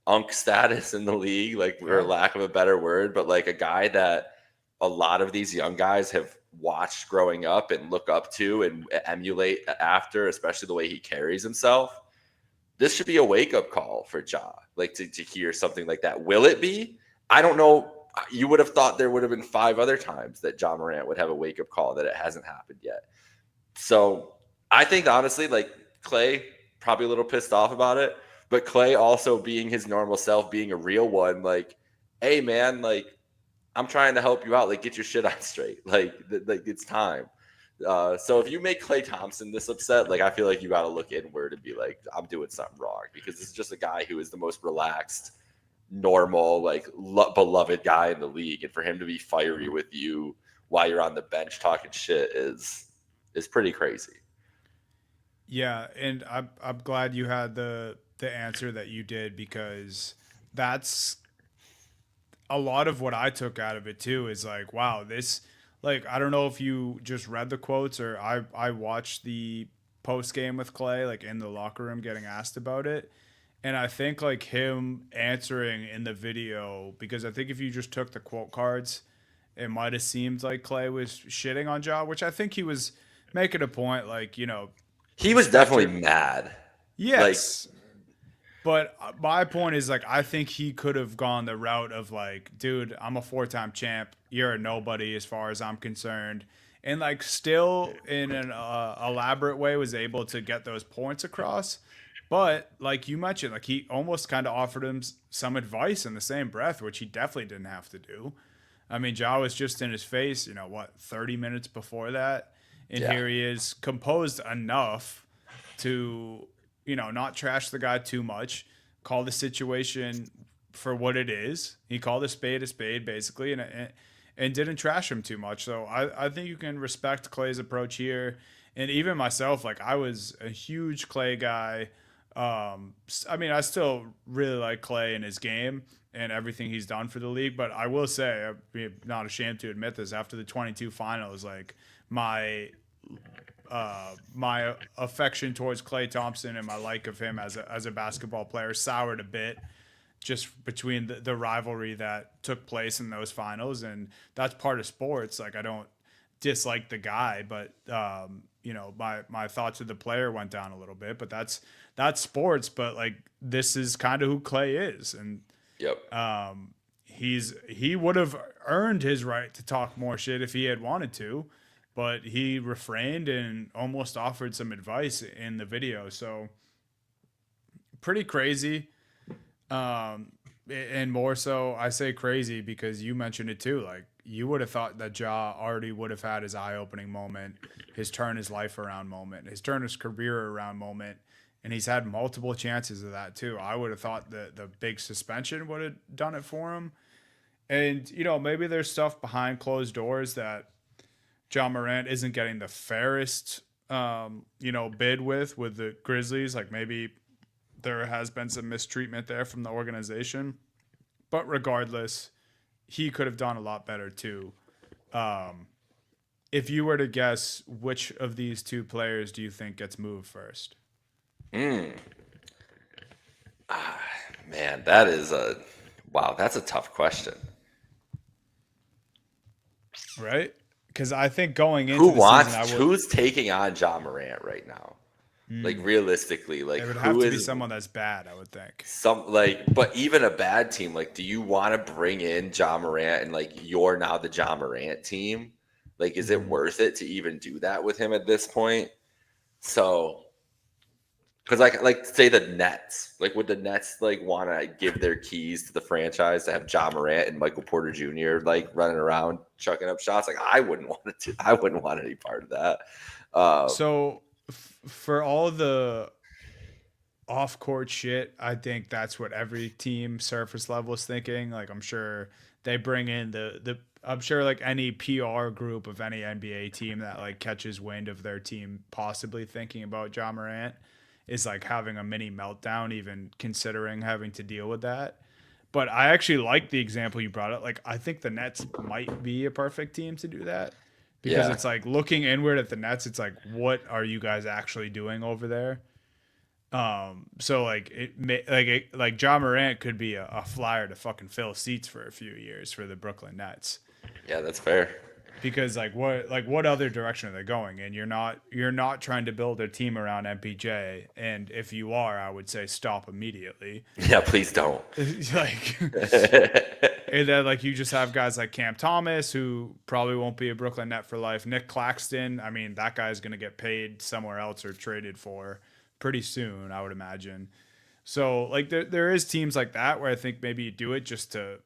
unk status in the league, like for Yeah. lack of a better word, but like a guy that a lot of these young guys have watched growing up and look up to and emulate after, especially the way he carries himself. This should be a wake up call for Ja, like to hear something like that. Will it be? I don't know. You would have thought there would have been 5 other times that John Morant would have a wake up call that it hasn't happened yet. So I think honestly, like Clay probably a little pissed off about it, but Clay also being his normal self, being a real one, like, hey man, like I'm trying to help you out. Like, get your shit on straight. Like it's time. So if you make Clay Thompson this upset, like I feel like you got to look inward and be like, I'm doing something wrong because this is just a guy who is the most relaxed, normal, like beloved guy in the league, and for him to be fiery with you while you're on the bench talking shit is pretty crazy. Yeah, and I'm glad you had the answer that you did because that's a lot of what I took out of it too is like, wow, this like I don't know if you just read the quotes or I watched the post game with Clay like in the locker room getting asked about it. And I think like him answering in the video because I think if you just took the quote cards, it might have seemed like Clay was shitting on Ja, which I think he was making a point like, He was respect definitely your mad. Like, yes. But my point is like I think he could have gone the route of like, dude, I'm a four-time champ. You're a nobody as far as I'm concerned, and like still in an elaborate way was able to get those points across. But like you mentioned, like he almost kind of offered him some advice in the same breath, which he definitely didn't have to do. I mean, Ja was just in his face, 30 minutes before that, and yeah. here he is, composed enough to not trash the guy too much, call the situation for what it is. He called a spade, basically, and didn't trash him too much. So I think you can respect Clay's approach here. And even myself, like I was a huge Clay guy. I mean, I still really like Clay and his game and everything he's done for the league. But I will say, I'm not ashamed to admit this. After the 22 finals, like my affection towards Clay Thompson and my like of him as a basketball player soured a bit just between the rivalry that took place in those finals, and that's part of sports. Like I don't dislike the guy, but my thoughts of the player went down a little bit. But that's sports. But like this is kind of who Clay is, and Yep. he would have earned his right to talk more shit if he had wanted to, but he refrained and almost offered some advice in the video. So pretty crazy. And more so, I say crazy because you mentioned it too. Like you would have thought that Ja already would have had his eye-opening moment, his turn his life around moment, his turn his career around moment, and he's had multiple chances of that too. I would have thought that the big suspension would have done it for him. And maybe there's stuff behind closed doors that John Morant isn't getting the fairest, bid with the Grizzlies. Like maybe there has been some mistreatment there from the organization. But regardless, he could have done a lot better too. If you were to guess, which of these two players do you think gets moved first? Man, that is wow, that's a tough question. Right? Because I think going into the season, I would. Who's taking on John Morant right now? Like realistically, like It would have who to be is someone that's bad, I would think. but even a bad team, like do you want to bring in John Morant and like you're now the John Morant team? Like, is it worth it to even do that with him at this point? So, because like say the Nets, like would the Nets like want to give their keys to the franchise to have John Morant and Michael Porter Jr. like running around chucking up shots? Like I wouldn't want to. I wouldn't want any part of that. So, for all the off court shit, I think that's what every team surface level is thinking. Like I'm sure they bring in the I'm sure like any PR group of any NBA team that like catches wind of their team possibly thinking about John Morant is like having a mini meltdown, even considering having to deal with that. But I actually like the example you brought up. Like I think the Nets might be a perfect team to do that because Yeah, it's like looking inward at the Nets. It's like, what are you guys actually doing over there? So like like John Morant could be a flyer to fucking fill seats for a few years for the Brooklyn Nets yeah, that's fair. because what other direction are they going? And you're not trying to build a team around MPJ, and if you are, I would say stop immediately. Yeah, please don't. Like, and then like you just have guys like Cam Thomas who probably won't be a Brooklyn Net for life. Nick Claxton, I mean that guy's gonna get paid somewhere else or traded for pretty soon, I would imagine. So like there is teams like that where I think maybe you do it just to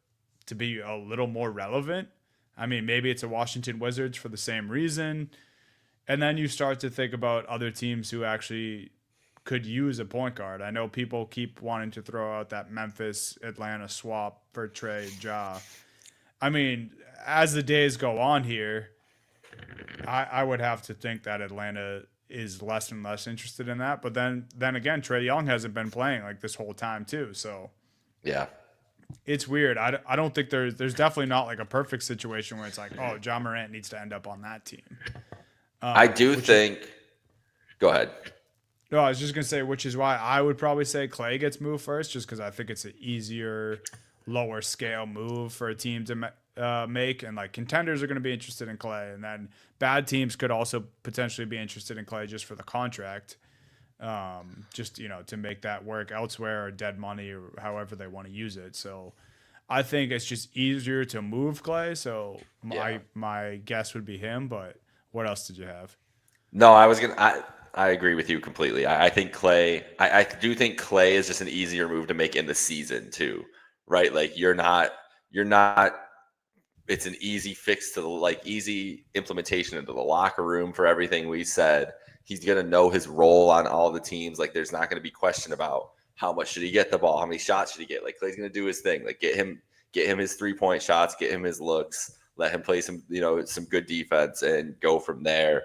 be a little more relevant. I mean, maybe it's a Washington Wizards for the same reason. And then you start to think about other teams who actually could use a point guard. I know people keep wanting to throw out that Memphis Atlanta swap for Trey Ja. I mean, as the days go on here, I would have to think that Atlanta is less and less interested in that. But then again, Trey Young hasn't been playing like this whole time too. So Yeah, it's weird. I don't think there's definitely not like a perfect situation where it's like, oh, John Morant needs to end up on that team. I do Which is, think. Go ahead. no, I was just gonna say, which is why I would probably say Clay gets moved first, just because I think it's an easier, lower scale move for a team to make, and like contenders are gonna be interested in Clay, and then bad teams could also potentially be interested in Clay just for the contract, just to make that work elsewhere or dead money or however they want to use it. So I think it's just easier to move Clay. So Yeah. my guess would be him. But what else did you have? No, I was gonna. I agree with you completely. I think Clay. I do think Clay is just an easier move to make in the season too, right? Like you're not. You're not. It's an easy fix to the like easy implementation into the locker room for everything we said. He's gonna know his role on all the teams. Like there's not gonna be question about how much should he get the ball, how many shots should he get. Like Clay's gonna do his thing. Like get him his 3-point shots, get him his looks, let him play some good defense, and go from there.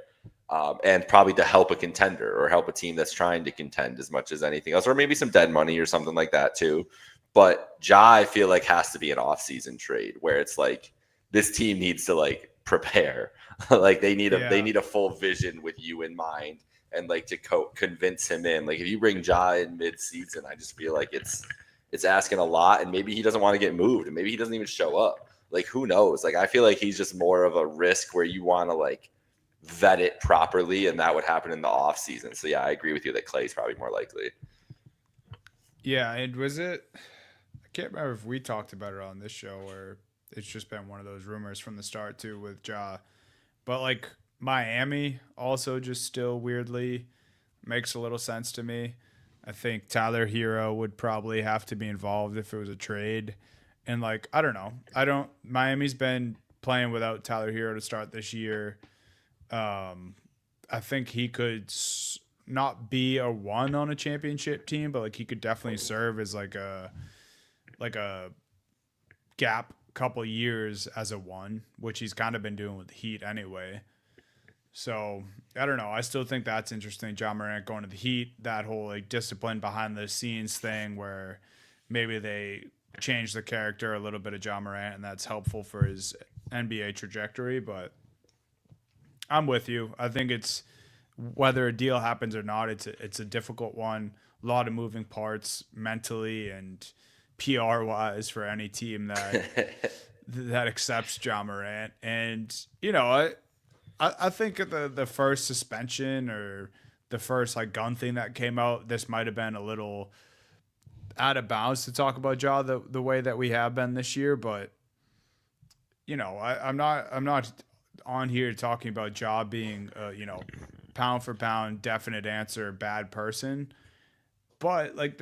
And probably to help a contender or help a team that's trying to contend as much as anything else, or maybe some dead money or something like that too. But Ja, I feel like has to be an off-season trade where it's like this team needs to like prepare, like they Yeah. need a full vision with you in mind, and like to convince him in. Like if you bring Ja in mid-season, I just feel like it's asking a lot, and maybe he doesn't want to get moved, and maybe he doesn't even show up. like who knows? Like I feel like he's just more of a risk where you want to like vet it properly, and that would happen in the off season. So yeah, I agree with you that Clay's probably more likely. Yeah, and was it? I can't remember if we talked about it on this show or it's just been one of those rumors from the start too with Ja. But like Miami also just still weirdly makes a little sense to me. I think Tyler Hero would probably have to be involved if it was a trade. And like I don't know. I don't Miami's been playing without Tyler Hero to start this year. Um I think he could not be a one on a championship team, but like he could definitely serve as like a gap couple years as a one, which he's kind of been doing with the Heat anyway. So I don't know. I still think that's interesting. John Morant going to the Heat, that whole like discipline behind the scenes thing where maybe they change the character a little bit of John Morant, and that's helpful for his NBA trajectory. But I'm with you. I think it's whether a deal happens or not. It's a difficult one. A lot of moving parts mentally and PR wise for any team that accepts John Morant. And you know, I think the first suspension or the first like gun thing that came out, this might have been a little out of bounds to talk about Ja the way that we have been this year. But you know, I'm not on here talking about Ja being pound for pound definite answer bad person. But like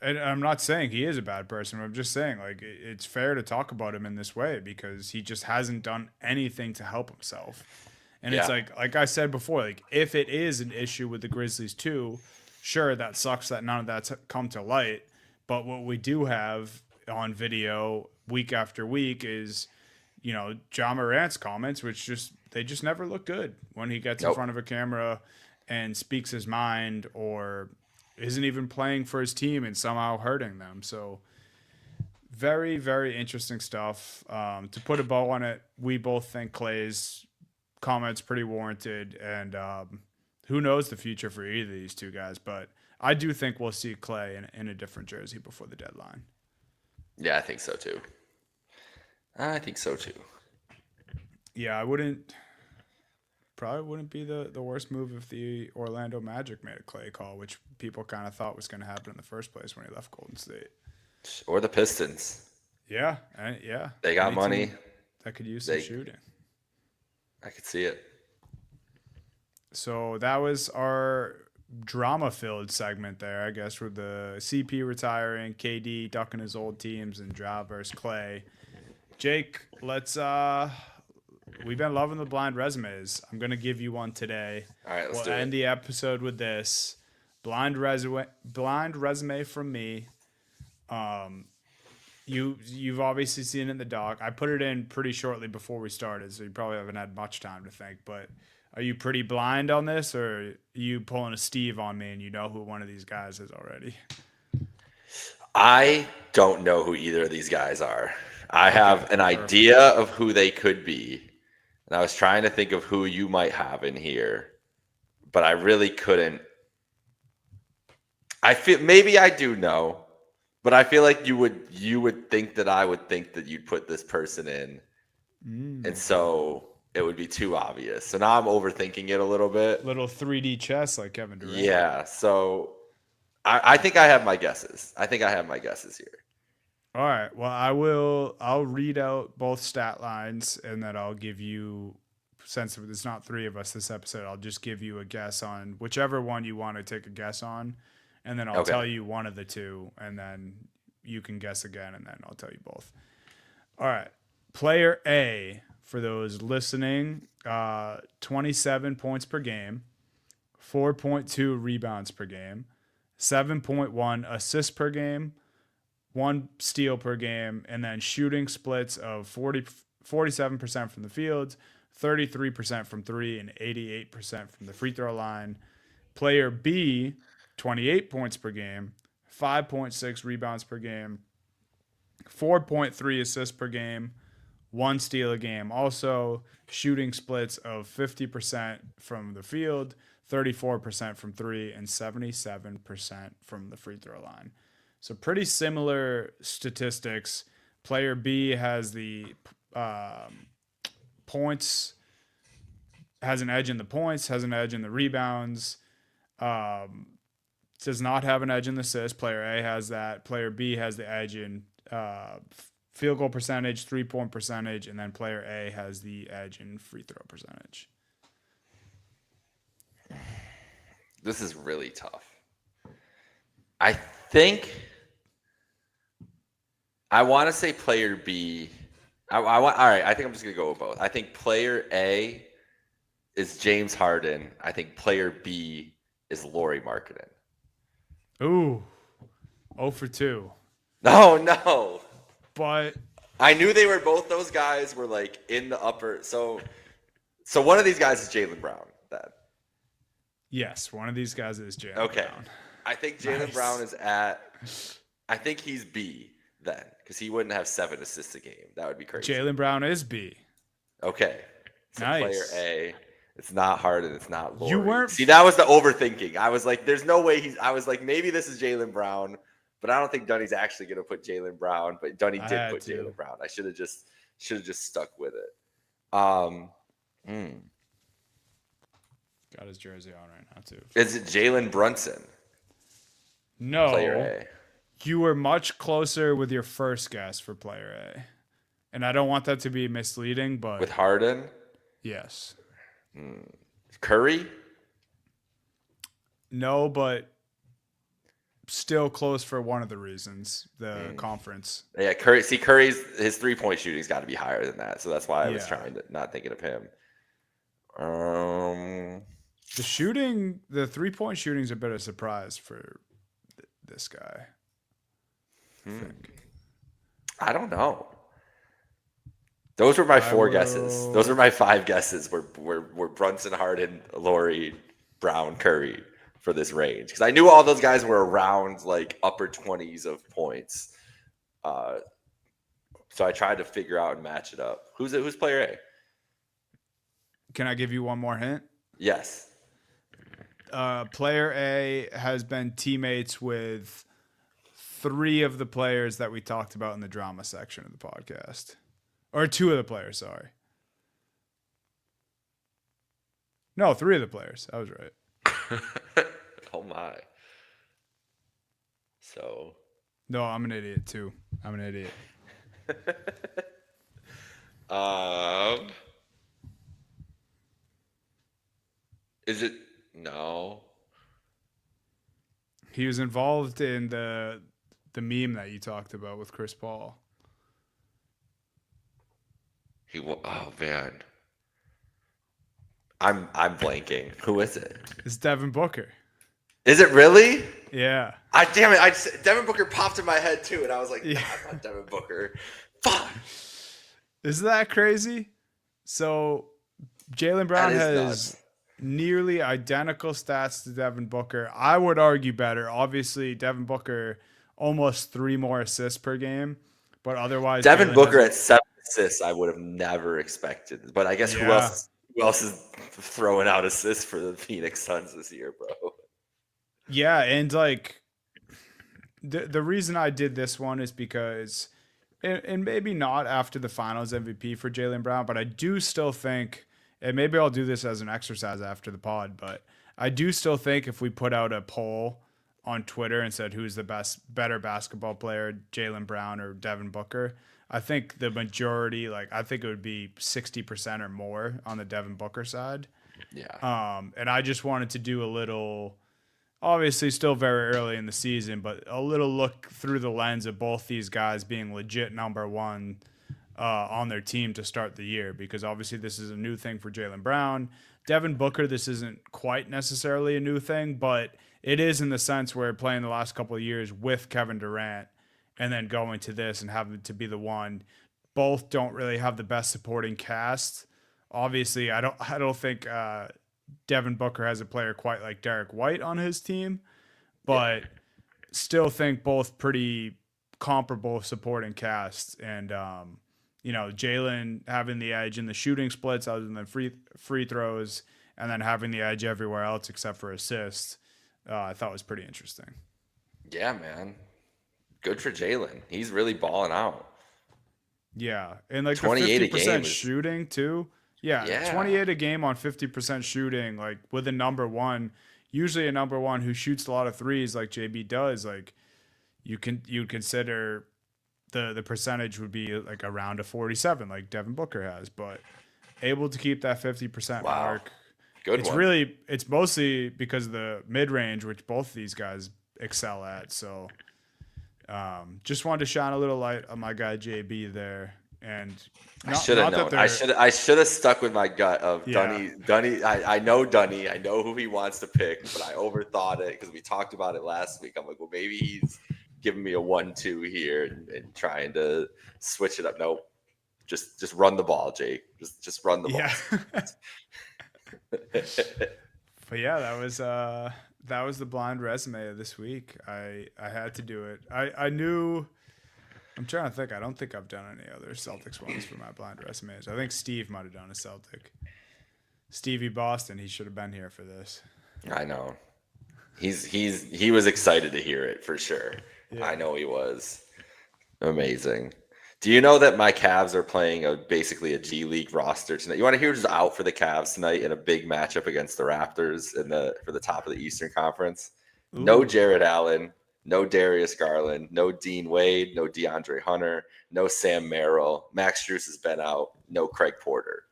and I'm not saying he is a bad person. I'm just saying like it's fair to talk about him in this way because he just hasn't done anything to help himself. And it's Yeah. like I said before, like if it is an issue with the Grizzlies too, sure that sucks that none of that's come to light. But what we do have on video week after week is, John Morant's comments, which just they just never look good when he gets in Nope. front of a camera and speaks his mind or isn't even playing for his team and somehow hurting them. So very, very interesting stuff. To put a bow on it, we both think Clay's comments pretty warranted, and who knows the future for either of these two guys. But I do think we'll see Clay in a different jersey before the deadline. Yeah, I think so too. I think so too. Yeah, probably wouldn't be the worst move if the Orlando Magic made a Clay call, which people kind of thought was going to happen in the first place when he left Golden State. Or the Pistons. Yeah, and yeah, They got any money. team that could use some They shooting. I could see it. So that was our drama-filled segment there, I guess, with the CP retiring, KD ducking his old teams, and Ja versus Clay. Jake, let's we've been loving the blind resumes. I'm gonna give you one today. All right, let's We'll do end it. the episode with this blind resume from me. You've obviously seen it in the doc. I put it in pretty shortly before we started, so you probably haven't had much time to think. But are you pretty blind on this, or are you pulling a Steve on me and you know who one of these guys is already? I don't know who either of these guys are. I Okay, have an perfect. idea of who they could be, and I was trying to think of who you might have in here, but I really couldn't. I feel maybe I do know, but I feel like you would think that I would think that you'd put this person in, and Mm. so it would be too obvious. So now I'm overthinking it a little bit. Little 3D chess like Kevin Durant. Yeah, so I think I have my guesses. I think I have my guesses here. All right. Well, I'll read out both stat lines and then I'll give you, since there's not three of us this episode, I'll just give you a guess on whichever one you want to take a guess on. And then I'll Okay. tell you one of the two and then you can guess again and then I'll tell you both. All right. Player A, for those listening, 27 points per game, 4.2 rebounds per game, 7.1 assists per game, one steal per game, and then shooting splits of 47% from the field, 33% from three, and 88% from the free throw line. Player B, 28 points per game, 5.6 rebounds per game, 4.3 assists per game, one steal a game. Also, shooting splits of 50% from the field, 34% from three, and 77% from the free throw line. So, pretty similar statistics, Player B has the points, has an edge in the points, has an edge in the rebounds. Um, does not have an edge in the assists. Player A has that. Player B has the edge in field goal percentage, 3-point percentage, and then player A has the edge in free throw percentage. This is really tough. I think I want to say player B. I want. All right. I think I'm just gonna go with both. I think player A is James Harden. I think player B is Lauri Markkanen. Ooh, 0 for 2. No. But I knew they were both. Those guys were like in the upper. So one of these guys is Jaylen Brown. That. yes, one of these guys is Jaylen Brown. I think Jaylen Brown is at. I think he's B then, because he wouldn't have 7 assists a game. That would be crazy. Jaylen Brown is B. Okay. So nice. Player A. It's not Harden. It's not Lauri. You weren't. See, that was the overthinking. I was like, there's no way I was like, maybe this is Jaylen Brown, but I don't think Dunny's actually going to put Jaylen Brown. But Dunny did put Jaylen Brown. I should have just stuck with it. Got his jersey on right now too. Is it Jalen Brunson? No. Player A. You were much closer with your first guess for player A. And I don't want that to be misleading, but with Harden? Yes. Curry? No, but still close for one of the reasons, the conference. Yeah, Curry. See, Curry's his 3-point shooting's got to be higher than that. So that's why I was trying to not thinking of him. The 3-point shooting's a bit of a surprise for this guy. I don't know. Those were my 4 guesses. Those were my 5 guesses. Were Brunson, Harden, Lauri, Brown, Curry for this range, because I knew all those guys were around like upper 20s of points. So I tried to figure out and match it up. Who's player A? Can I give you one more hint? Yes. Player A has been teammates with 3 of the players that we talked about in the drama section of the podcast. Or 2 of the players, sorry. No, 3 of the players. I was right. Oh my. So. No, I'm an idiot too. I'm an idiot. Is it no? He was involved in the meme that you talked about with Chris Paul. Oh man. I'm blanking. Who is it? It's Devin Booker. Is it really? Yeah. Damn it! Devin Booker popped in my head too, and I was like, nah, I'm not Devin Booker. Fuck. Isn't that crazy? So Jaylen Brown has nuts. Nearly identical stats to Devin Booker. I would argue better. Obviously, Devin Booker almost 3 more assists per game, but otherwise, Devin Booker at 7 assists, I would have never expected. But I guess who else is throwing out assists for the Phoenix Suns this year, bro? Yeah, and like the reason I did this one is because, and maybe not after the Finals MVP for Jaylen Brown, but I do still think, and maybe I'll do this as an exercise after the pod, but I do still think if we put out a poll on Twitter and said who's the better basketball player, Jaylen Brown or Devin Booker, I think the majority, I think it would be 60% or more on the Devin Booker side. Yeah. And I just wanted to do a little, obviously still very early in the season, but a little look through the lens of both these guys being legit number one on their team to start the year, because obviously this is a new thing for Jaylen Brown. Devin Booker, this isn't quite necessarily a new thing, but it is in the sense where playing the last couple of years with Kevin Durant and then going to this and having to be the one, both don't really have the best supporting cast. Obviously, I don't think Devin Booker has a player quite like Derek White on his team, but still think both pretty comparable supporting casts. And Jaylen having the edge in the shooting splits other than free throws, and then having the edge everywhere else except for assists, I thought was pretty interesting. Yeah, man. Good for Jaylen. He's really balling out. Yeah, and like the 28 a 50% game is, shooting too. Yeah, yeah. 28 a game on 50% shooting, like with a number one, usually a number one who shoots a lot of threes, like JB does. Like you'd consider the percentage would be like around a 47, like Devin Booker has, but able to keep that 50% Wow. mark. Good It's one. really it's mostly because of the mid range, which both of these guys excel at. So just wanted to shine a little light on my guy JB there, and I not should have not that known. I they're should I should have stuck with my gut of yeah Dunny. Dunny. I know Dunny. I know who he wants to pick, but I overthought it because we talked about it last week. I'm like, well, maybe he's giving me a 1-2 here and trying to switch it up. Nope. Just run the ball, Jake. Just run the ball yeah. sometimes. But yeah, that was the blind resume of this week. I had to do it. I knew. I'm trying to think. I don't think I've done any other Celtics ones for my blind resumes. I think Steve might have done a Celtic. Stevie Boston. He should have been here for this. I know. He was excited to hear it for sure. I Yeah. know he was. Amazing. Do you know that my Cavs are playing basically a G League roster tonight? You want to hear who's out for the Cavs tonight in a big matchup against the Raptors for the top of the Eastern Conference? No Ooh. Jared Allen, no Darius Garland, no Dean Wade, no DeAndre Hunter, no Sam Merrill. Max Strus has been out. No Craig Porter.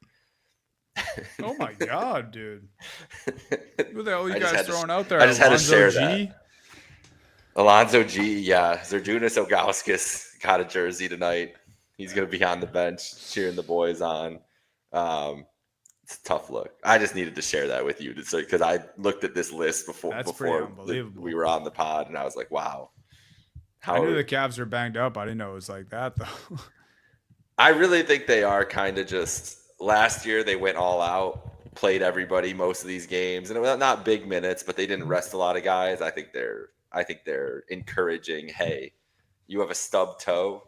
Oh my God, dude. Who the hell are you I just guys had to throwing out there? I just had to Alonzo share that. G. Alonzo G, yeah. Zerdunas Ilgauskas got a jersey tonight. He's going to be on the bench cheering the boys on. It's a tough look. I just needed to share that with you because I looked at this list That's pretty we unbelievable. were on the pod, and I was like, wow. I knew How the Cavs were banged up. I didn't know it was like that though. I really think they are kind of just last year they went all out, played everybody most of these games, and it was not big minutes, but they didn't rest a lot of guys. I think they're encouraging, hey, you have a stub toe,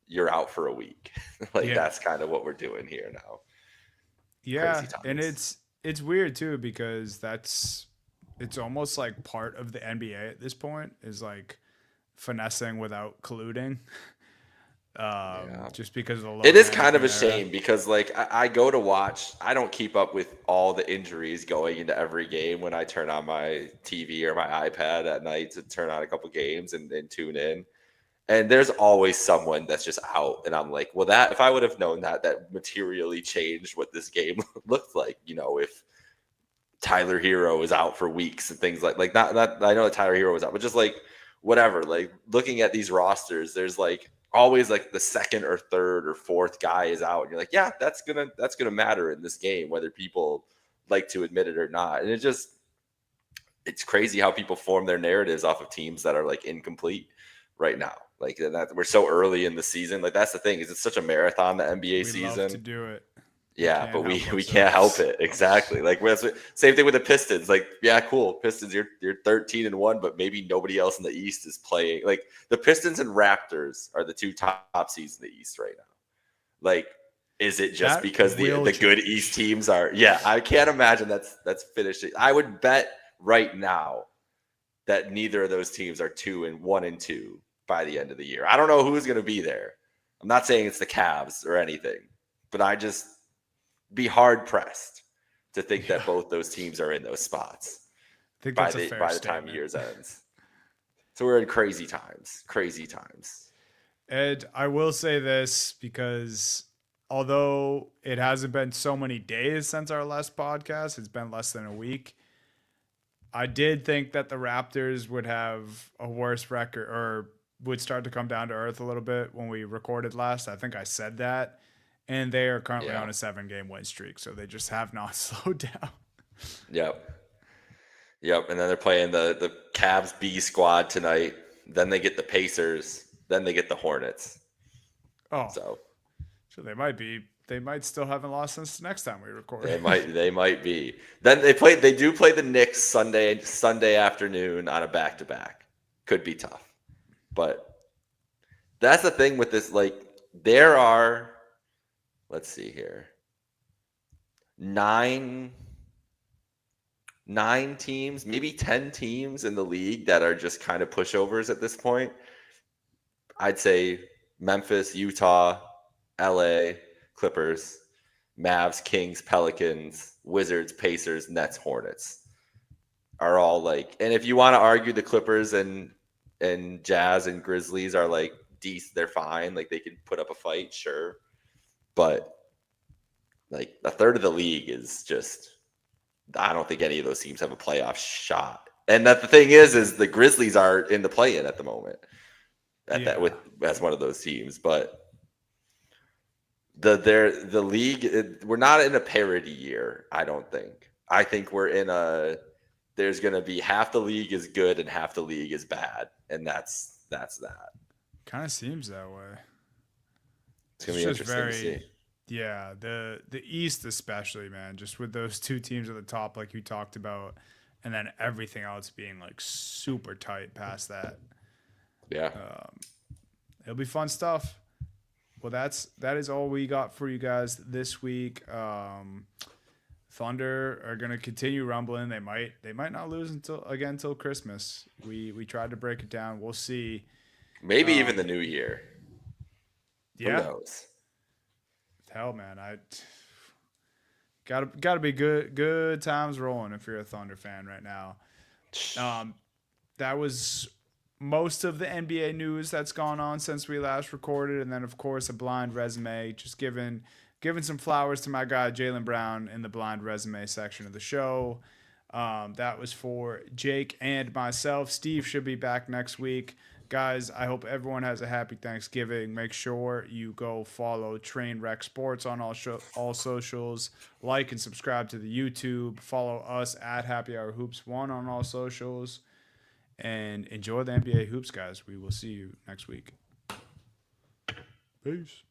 you're out for a week. Like Yeah. that's kind of what we're doing here now. Yeah, Crazy and times. it's weird too because it's almost like part of the NBA at this point is like finessing without colluding. Yeah. Just because of the It load is kind of a management era. shame because like I go to watch, I don't keep up with all the injuries going into every game when I turn on my TV or my iPad at night to turn on a couple games and tune in. And there's always someone that's just out. And I'm like, well, that if I would have known that, that materially changed what this game looked like, if Tyler Hero is out for weeks and things like not I know that Tyler Hero was out, but just like whatever, like looking at these rosters, there's like always like the second or third or fourth guy is out. And you're like, yeah, that's gonna matter in this game, whether people like to admit it or not. And it's crazy how people form their narratives off of teams that are like incomplete right now. Like that we're so early in the season. Like that's the thing, is it's such a marathon, the NBA We love to season. do it. We Yeah, can't but we help we can't help ourselves. it. Exactly. Like same thing with the Pistons. Like, yeah, cool. Pistons, you're 13-1, but maybe nobody else in the East is playing. Like the Pistons and Raptors are the two top seeds in the East right now. Like, is it just That because will the good East change. teams are? Yeah, I can't imagine that's finishing. I would bet right now that neither of those teams are 1-2 by the end of the year. I don't know who's going to be there. I'm not saying it's the Cavs or anything, but I just be hard pressed to think Yeah, that both those teams are in those spots I think that's a fair by the time statement. year's ends. So we're in crazy times. Crazy times. Ed, I will say this because although it hasn't been so many days since our last podcast, it's been less than a week. I did think that the Raptors would have a worse record or would start to come down to earth a little bit when we recorded last. I think I said that. And they are currently Yeah. on a 7 game win streak. So they just have not slowed down. Yep. Yep. And then they're playing the Cavs B squad tonight. Then they get the Pacers. Then they get the Hornets. Oh, So so they might still haven't lost since next time we recorded. they might be. Then they do play the Knicks Sunday afternoon on a back to back. Could be tough. But that's the thing with this. Like, there are, let's see here, nine teams, maybe 10 teams in the league that are just kind of pushovers at this point. I'd say Memphis, Utah, LA, Clippers, Mavs, Kings, Pelicans, Wizards, Pacers, Nets, Hornets are all like, and if you want to argue the Clippers and Jazz and Grizzlies are like decent, they're fine, like they can put up a fight, sure. But like a third of the league is just, I don't think any of those teams have a playoff shot. And that the thing is the Grizzlies are in the play-in at the moment at that with as one of those teams, but the league, we're not in a parity year. I don't think. I think we're in a, there's going to be half the league is good and half the league is bad, and that's that. Kind of seems that way. It's going to be Just interesting to very, see. yeah. The East especially, man. Just with those two teams at the top, like you talked about, and then everything else being like super tight past that. Yeah. It'll be fun stuff. Well, that is all we got for you guys this week. Thunder are gonna continue rumbling. They might not lose until Christmas. We tried to break it down. We'll see. Maybe even the new year. Yeah. Who knows? Hell, man, I gotta be good times rolling if you're a Thunder fan right now. That was most of the NBA news that's gone on since we last recorded, and then of course a blind resume. Just giving some flowers to my guy Jaylen Brown in the blind resume section of the show. That was for Jake and myself. Steve should be back next week. Guys, I hope everyone has a happy Thanksgiving. Make sure you go follow Trainwreck Sports on all socials. Like and subscribe to the YouTube. Follow us at Happy Hour Hoops 1 on all socials. And enjoy the NBA hoops, guys. We will see you next week. Peace.